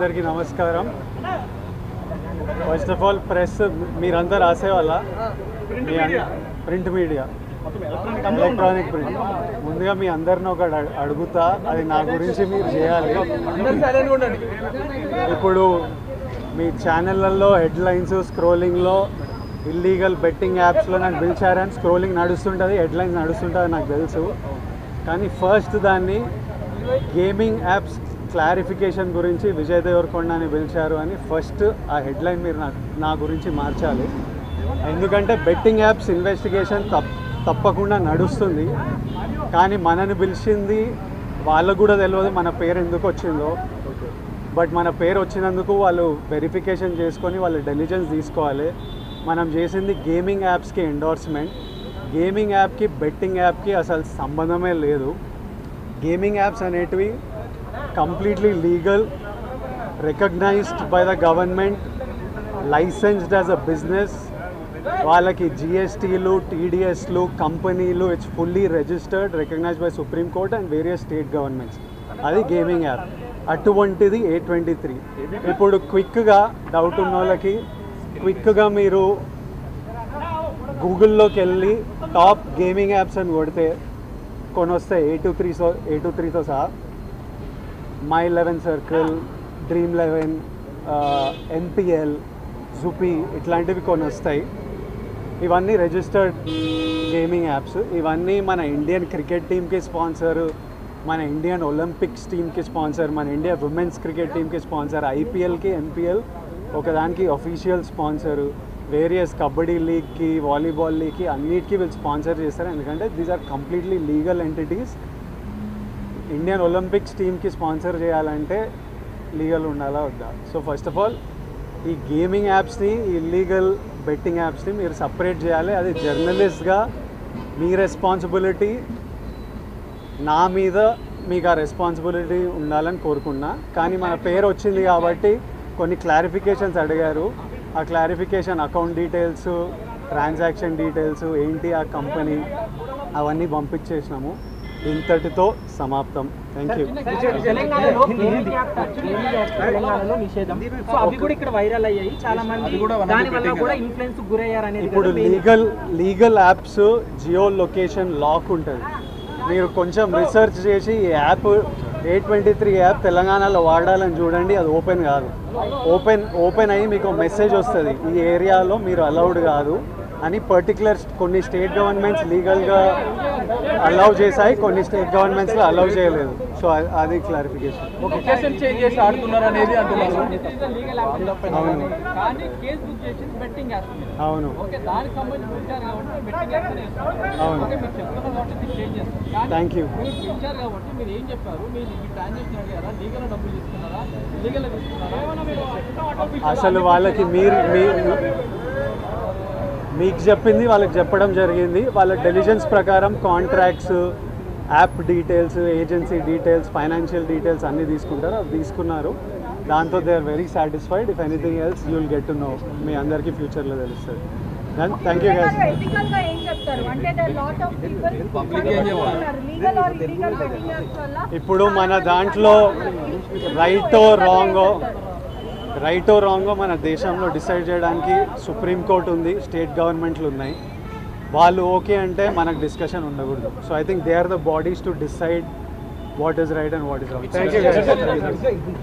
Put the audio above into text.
అందరికీ నమస్కారం. First of all press మీరంతా రాసేవాళ్ళ ప్రింట్ మీడియా ఎలక్ట్రానిక్ ప్రింట్ ముందుగా మీ అందరిని ఒకటి అడుగుతా, అది నా గురించి మీరు చేయాలి. ఇప్పుడు మీ ఛానళ్ళల్లో హెడ్లైన్స్ స్క్రోలింగ్లో ఇల్లీగల్ బెట్టింగ్ యాప్స్లో నాకు పిలిచారని స్క్రోలింగ్ నడుస్తుంటుంది, హెడ్లైన్స్ నడుస్తుంటుంది నాకు తెలుసు. కానీ ఫస్ట్ దాన్ని గేమింగ్ యాప్స్ క్లారిఫికేషన్ గురించి విజయ్ దేవరకొండని పిలిచారు అని ఫస్ట్ ఆ హెడ్లైన్ మీరు నా గురించి మార్చాలి. ఎందుకంటే బెట్టింగ్ యాప్స్ ఇన్వెస్టిగేషన్ తప్పకుండా నడుస్తుంది, కానీ మనని పిలిచింది వాళ్ళకు కూడా తెలియదు మన పేరు ఎందుకు వచ్చిందో. బట్ మన పేరు వచ్చినందుకు వాళ్ళు వెరిఫికేషన్ చేసుకొని వాళ్ళు డెలిజెన్స్ తీసుకోవాలి. మనం చేసింది గేమింగ్ యాప్స్కి ఎండోర్స్మెంట్. గేమింగ్ యాప్కి బెట్టింగ్ యాప్కి అసలు సంబంధమే లేదు. గేమింగ్ యాప్స్ అనేటివి completely legal, recognised by the government, licensed as a business. వాళ్ళకి జిఎస్టీలు, టీడీఎస్లు, కంపెనీలు, it's fully registered, recognised by Supreme Court and various state governments. అది గేమింగ్ యాప్. అటువంటిది A23. ఇప్పుడు క్విక్గా డౌట్ ఉన్న వాళ్ళకి క్విక్గా మీరు గూగుల్లోకి వెళ్ళి టాప్ గేమింగ్ యాప్స్ అని కొడితే కొన్ని వస్తాయి. A23తో సహా My11 Circle, Dream11, NPL, Zupi ఇట్లాంటివి కొన్ని వస్తాయి. ఇవన్నీ రిజిస్టర్డ్ గేమింగ్ యాప్స్. ఇవన్నీ మన ఇండియన్ క్రికెట్ టీమ్కి స్పాన్సర్, మన ఇండియన్ ఒలింపిక్స్ టీమ్కి స్పాన్సర్, మన ఇండియా ఉమెన్స్ క్రికెట్ టీమ్కి స్పాన్సర్, ఐపీఎల్కి NPL ఒకదానికి అఫీషియల్ స్పాన్సరు, వేరియస్ కబడ్డీ లీగ్కి, వాలీబాల్ లీగ్కి అన్నిటికీ వీళ్ళు స్పాన్సర్ చేస్తారు. ఎందుకంటే these are completely legal entities. Indian Olympics టీమ్కి స్పాన్సర్ చేయాలంటే లీగల్ ఉండాలా వద్దా? సో ఫస్ట్ ఆఫ్ ఆల్ ఈ గేమింగ్ యాప్స్ని, ఇల్లీగల్ బెట్టింగ్ యాప్స్ని మీరు సపరేట్ చేయాలి. అది జర్నలిస్ట్గా మీ రెస్పాన్సిబిలిటీ. నా మీద మీకు ఆ రెస్పాన్సిబిలిటీ ఉండాలని కోరుకున్నా. కానీ మన పేరు వచ్చింది కాబట్టి కొన్ని క్లారిఫికేషన్స్ అడిగారు. ఆ clarification account details, transaction details ఏంటి ఆ కంపెనీ అవన్నీ పంపించేసినాము. ఇంతటితో సమాప్తం. Thank you. ఇప్పుడు legal apps geo location lock ఉంటుంది. మీరు కొంచెం రీసెర్చ్ చేసి ఈ యాప్ A23 యాప్ తెలంగాణలో వాడాలని చూడండి. అది ఓపెన్ కాదు. ఓపెన్ అయ్యి మీకు మెసేజ్ వస్తుంది, ఈ ఏరియాలో మీరు అలౌడ్ కాదు అని. పర్టికులర్ కొన్ని స్టేట్ గవర్నమెంట్స్ లీగల్గా అలౌ చేశాయి, కొన్ని స్టేట్ గవర్నమెంట్స్లో అలౌ చేయలేదు. సో అది క్లారిఫికేషన్. అవును అవును. Thank you. అసలు వాళ్ళకి మీకు చెప్పింది వాళ్ళకి చెప్పడం జరిగింది. వాళ్ళ డెలిజెన్స్ ప్రకారం contracts, app details, agency details, financial details అన్నీ తీసుకుంటారు. అవి తీసుకున్నారు. దాంతో they are very satisfied. If anything else you will get to know. మీ అందరికీ ఫ్యూచర్లో తెలుస్తుంది. Thank you guys. ఇప్పుడు మన దాంట్లో రైటో రాంగో మన దేశంలో డిసైడ్ చేయడానికి సుప్రీంకోర్టు ఉంది, స్టేట్ గవర్నమెంట్లు ఉన్నాయి. వాళ్ళు ఓకే అంటే మనకు డిస్కషన్ ఉండకూడదు. So I think they are the bodies to decide what is right and what is wrong. Thank you.